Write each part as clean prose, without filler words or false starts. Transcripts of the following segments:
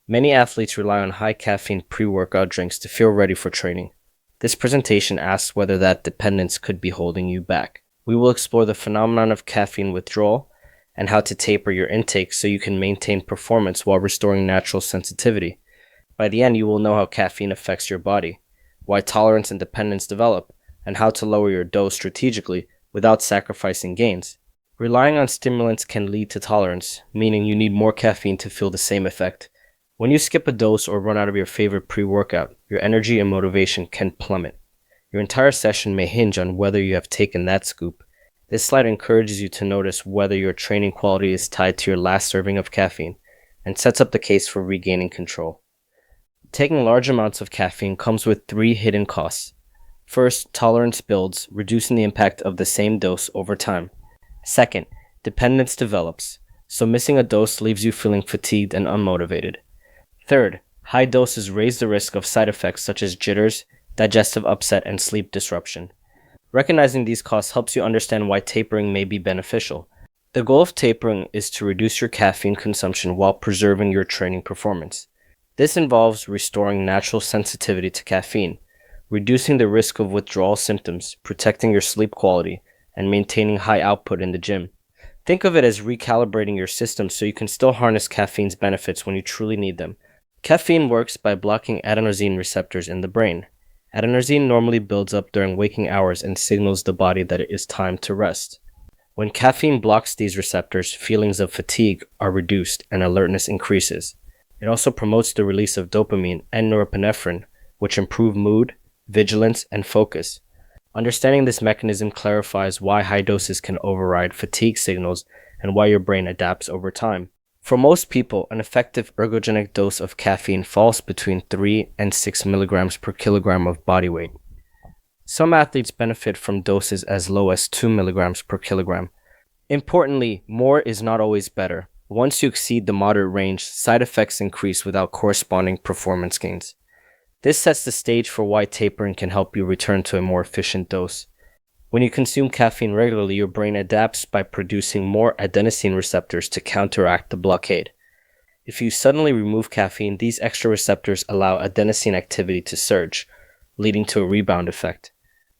Many athletes rely on high caffeine pre-workout drinks to feel ready for training. This presentation asks whether that dependence could be holding you back. We will explore the phenomenon of caffeine withdrawal and how to taper your intake so you can maintain performance while restoring natural sensitivity. By the end, you will know how caffeine affects your body, why tolerance and dependence develop, and how to lower your dose strategically without sacrificing gains. Relying on stimulants can lead to tolerance, meaning you need more caffeine to feel the same effect. When you skip a dose or run out of your favorite pre-workout, your energy and motivation can plummet. Your entire session may hinge on whether you have taken that scoop. This slide encourages you to notice whether your training quality is tied to your last serving of caffeine and sets up the case for regaining control. Taking large amounts of caffeine comes with 3 hidden costs. First, tolerance builds, reducing the impact of the same dose over time. Second, dependence develops, so missing a dose leaves you feeling fatigued and unmotivated. Third, high doses raise the risk of side effects such as jitters, digestive upset, and sleep disruption. Recognizing these costs helps you understand why tapering may be beneficial. The goal of tapering is to reduce your caffeine consumption while preserving your training performance. This involves restoring natural sensitivity to caffeine, reducing the risk of withdrawal symptoms, protecting your sleep quality, and maintaining high output in the gym. Think of it as recalibrating your system so you can still harness caffeine's benefits when you truly need them. Caffeine works by blocking adenosine receptors in the brain. Adenosine normally builds up during waking hours and signals the body that it is time to rest. When caffeine blocks these receptors, feelings of fatigue are reduced and alertness increases. It also promotes the release of dopamine and norepinephrine, which improve mood, vigilance, and focus. Understanding this mechanism clarifies why high doses can override fatigue signals and why your brain adapts over time. For most people, an effective ergogenic dose of caffeine falls between 3 and 6 milligrams per kilogram of body weight. Some athletes benefit from doses as low as 2 milligrams per kilogram. Importantly, more is not always better. Once you exceed the moderate range, side effects increase without corresponding performance gains. This sets the stage for why tapering can help you return to a more efficient dose. When you consume caffeine regularly, your brain adapts by producing more adenosine receptors to counteract the blockade. If you suddenly remove caffeine, these extra receptors allow adenosine activity to surge, leading to a rebound effect.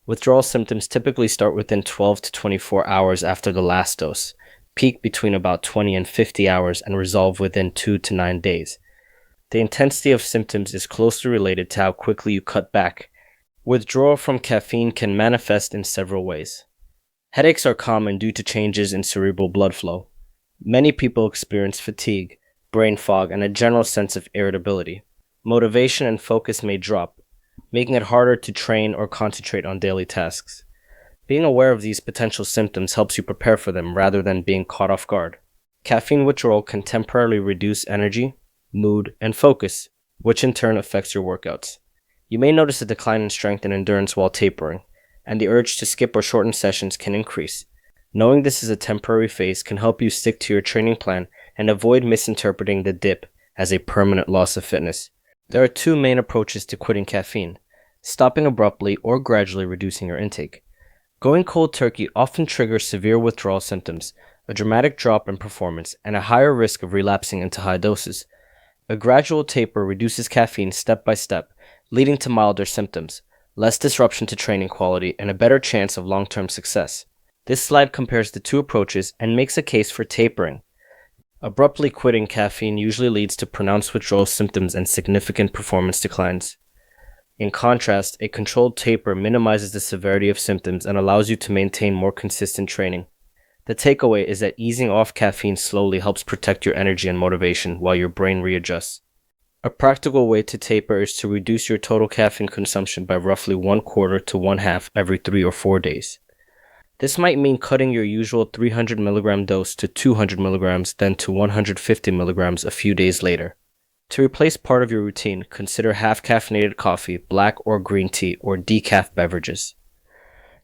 Withdrawal symptoms typically start within 12 to 24 hours after the last dose, peak between about 20 and 50 hours, and resolve within 2 to 9 days. The intensity of symptoms is closely related to how quickly you cut back. Withdrawal from caffeine can manifest in several ways. Headaches are common due to changes in cerebral blood flow. Many people experience fatigue, brain fog, and a general sense of irritability. Motivation and focus may drop, making it harder to train or concentrate on daily tasks. Being aware of these potential symptoms helps you prepare for them rather than being caught off guard. Caffeine withdrawal can temporarily reduce energy, mood, and focus, which in turn affects your workouts. You may notice a decline in strength and endurance while tapering, and the urge to skip or shorten sessions can increase. Knowing this is a temporary phase can help you stick to your training plan and avoid misinterpreting the dip as a permanent loss of fitness. There are 2 main approaches to quitting caffeine: stopping abruptly or gradually reducing your intake. Going cold turkey often triggers severe withdrawal symptoms, a dramatic drop in performance, and a higher risk of relapsing into high doses. A gradual taper reduces caffeine step by step, leading to milder symptoms, less disruption to training quality, and a better chance of long-term success. This slide compares the 2 approaches and makes a case for tapering. Abruptly quitting caffeine usually leads to pronounced withdrawal symptoms and significant performance declines. In contrast, a controlled taper minimizes the severity of symptoms and allows you to maintain more consistent training. The takeaway is that easing off caffeine slowly helps protect your energy and motivation while your brain readjusts. A practical way to taper is to reduce your total caffeine consumption by roughly 1/4 to 1/2 every 3 or 4 days. This might mean cutting your usual 300 mg dose to 200 mg, then to 150 mg a few days later. To replace part of your routine, consider half-caffeinated coffee, black or green tea, or decaf beverages.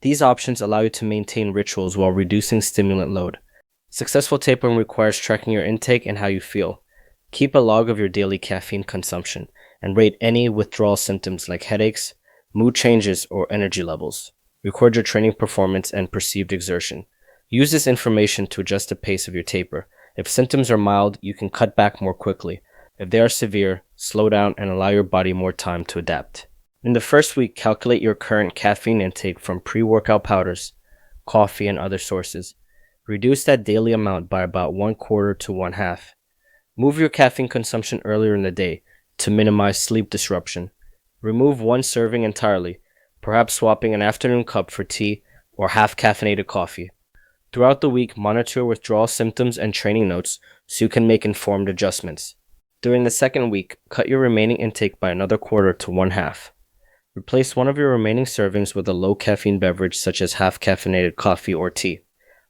These options allow you to maintain rituals while reducing stimulant load. Successful tapering requires tracking your intake and how you feel. Keep a log of your daily caffeine consumption and rate any withdrawal symptoms like headaches, mood changes, or energy levels. Record your training performance and perceived exertion. Use this information to adjust the pace of your taper. If symptoms are mild, you can cut back more quickly. If they are severe, slow down and allow your body more time to adapt. In the first week, calculate your current caffeine intake from pre-workout powders, coffee, and other sources. Reduce that daily amount by about 1/4 to 1/2. Move your caffeine consumption earlier in the day to minimize sleep disruption. Remove one serving entirely, perhaps swapping an afternoon cup for tea or half caffeinated coffee. Throughout the week, monitor your withdrawal symptoms and training notes so you can make informed adjustments. During the second week, cut your remaining intake by another 1/4 to 1/2. Replace one of your remaining servings with a low caffeine beverage such as half caffeinated coffee or tea.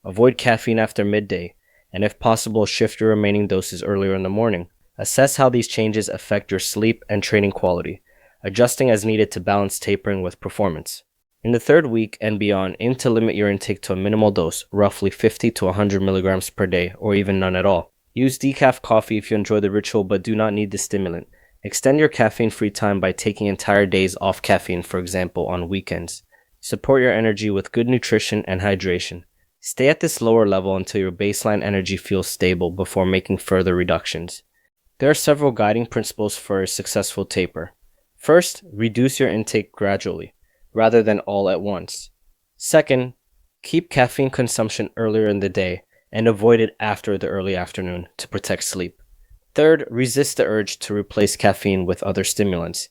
Avoid caffeine after midday, and if possible, shift your remaining doses earlier in the morning. Assess how these changes affect your sleep and training quality, adjusting as needed to balance tapering with performance. In the third week and beyond, aim to limit your intake to a minimal dose, roughly 50 to 100 milligrams per day, or even none at all. Use decaf coffee if you enjoy the ritual but do not need the stimulant. Extend your caffeine-free time by taking entire days off caffeine, for example, on weekends. Support your energy with good nutrition and hydration. Stay at this lower level until your baseline energy feels stable before making further reductions. There are several guiding principles for a successful taper. First, reduce your intake gradually, rather than all at once. Second, keep caffeine consumption earlier in the day and avoid it after the early afternoon to protect sleep. Third, resist the urge to replace caffeine with other stimulants.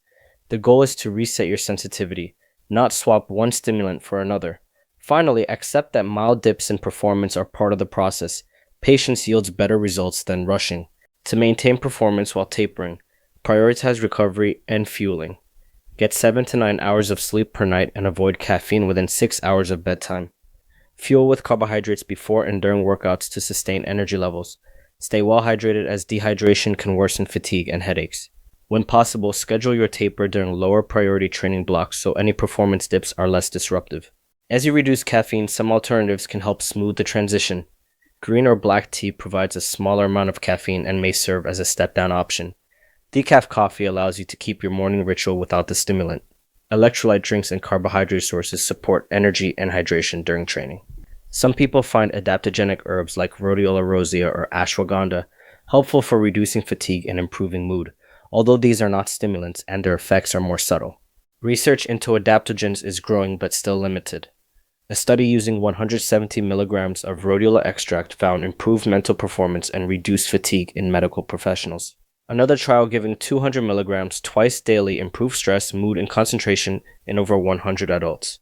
The goal is to reset your sensitivity, not swap one stimulant for another. Finally, accept that mild dips in performance are part of the process. Patience yields better results than rushing. To maintain performance while tapering, prioritize recovery and fueling. Get 7 to 9 hours of sleep per night and avoid caffeine within 6 hours of bedtime. Fuel with carbohydrates before and during workouts to sustain energy levels. Stay well hydrated as dehydration can worsen fatigue and headaches. When possible, schedule your taper during lower priority training blocks so any performance dips are less disruptive. As you reduce caffeine, some alternatives can help smooth the transition. Green or black tea provides a smaller amount of caffeine and may serve as a step-down option. Decaf coffee allows you to keep your morning ritual without the stimulant. Electrolyte drinks and carbohydrate sources support energy and hydration during training. Some people find adaptogenic herbs like rhodiola rosea or ashwagandha helpful for reducing fatigue and improving mood, although these are not stimulants and their effects are more subtle. Research into adaptogens is growing but still limited. A study using 170 milligrams of rhodiola extract found improved mental performance and reduced fatigue in medical professionals. Another trial giving 200 milligrams twice daily improved stress, mood, and concentration in over 100 adults.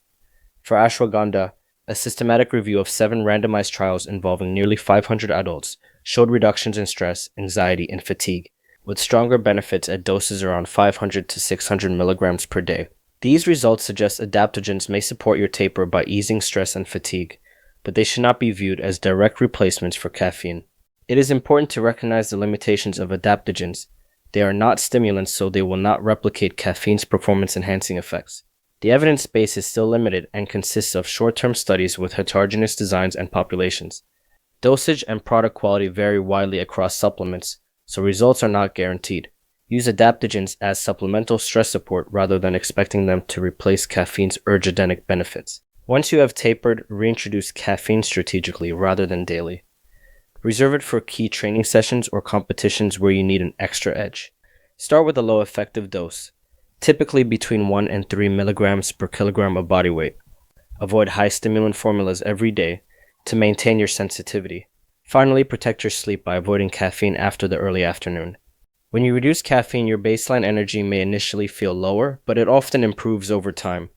For ashwagandha, a systematic review of 7 randomized trials involving nearly 500 adults showed reductions in stress, anxiety, and fatigue, with stronger benefits at doses around 500 to 600 milligrams per day. These results suggest adaptogens may support your taper by easing stress and fatigue, but they should not be viewed as direct replacements for caffeine. It is important to recognize the limitations of adaptogens. They are not stimulants, so they will not replicate caffeine's performance-enhancing effects. The evidence base is still limited and consists of short-term studies with heterogeneous designs and populations. Dosage and product quality vary widely across supplements, so results are not guaranteed. Use adaptogens as supplemental stress support rather than expecting them to replace caffeine's ergogenic benefits. Once you have tapered, reintroduce caffeine strategically rather than daily. Reserve it for key training sessions or competitions where you need an extra edge. Start with a low effective dose, typically between 1 and 3 milligrams per kilogram of body weight. Avoid high stimulant formulas every day to maintain your sensitivity. Finally, protect your sleep by avoiding caffeine after the early afternoon. When you reduce caffeine, your baseline energy may initially feel lower, but it often improves over time.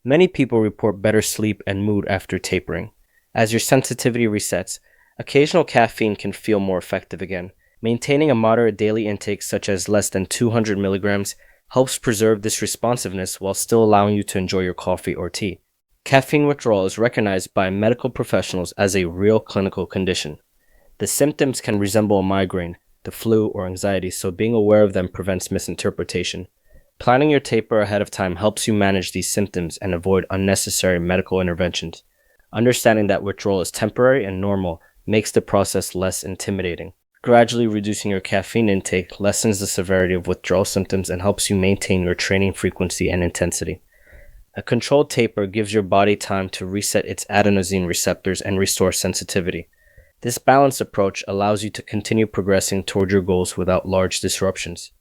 Many people report better sleep and mood after tapering. As your sensitivity resets, occasional caffeine can feel more effective again. Maintaining a moderate daily intake such as less than 200 milligrams helps preserve this responsiveness while still allowing you to enjoy your coffee or tea. Caffeine withdrawal is recognized by medical professionals as a real clinical condition. The symptoms can resemble a migraine, the flu, or anxiety, so being aware of them prevents misinterpretation. Planning your taper ahead of time helps you manage these symptoms and avoid unnecessary medical interventions. Understanding that withdrawal is temporary and normal makes the process less intimidating. Gradually reducing your caffeine intake lessens the severity of withdrawal symptoms and helps you maintain your training frequency and intensity. A controlled taper gives your body time to reset its adenosine receptors and restore sensitivity. This balanced approach allows you to continue progressing toward your goals without large disruptions.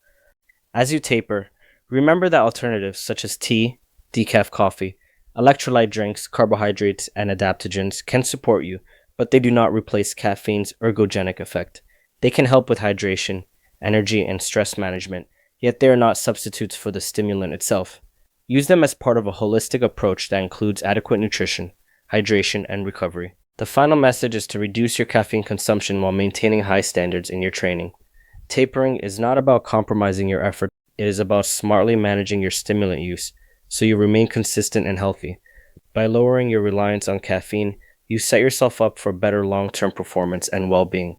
As you taper, remember that alternatives such as tea, decaf coffee, electrolyte drinks, carbohydrates, and adaptogens can support you, but they do not replace caffeine's ergogenic effect. They can help with hydration, energy, and stress management, yet they are not substitutes for the stimulant itself. Use them as part of a holistic approach that includes adequate nutrition, hydration, and recovery. The final message is to reduce your caffeine consumption while maintaining high standards in your training. Tapering is not about compromising your effort, it is about smartly managing your stimulant use so you remain consistent and healthy. By lowering your reliance on caffeine, you set yourself up for better long-term performance and well-being.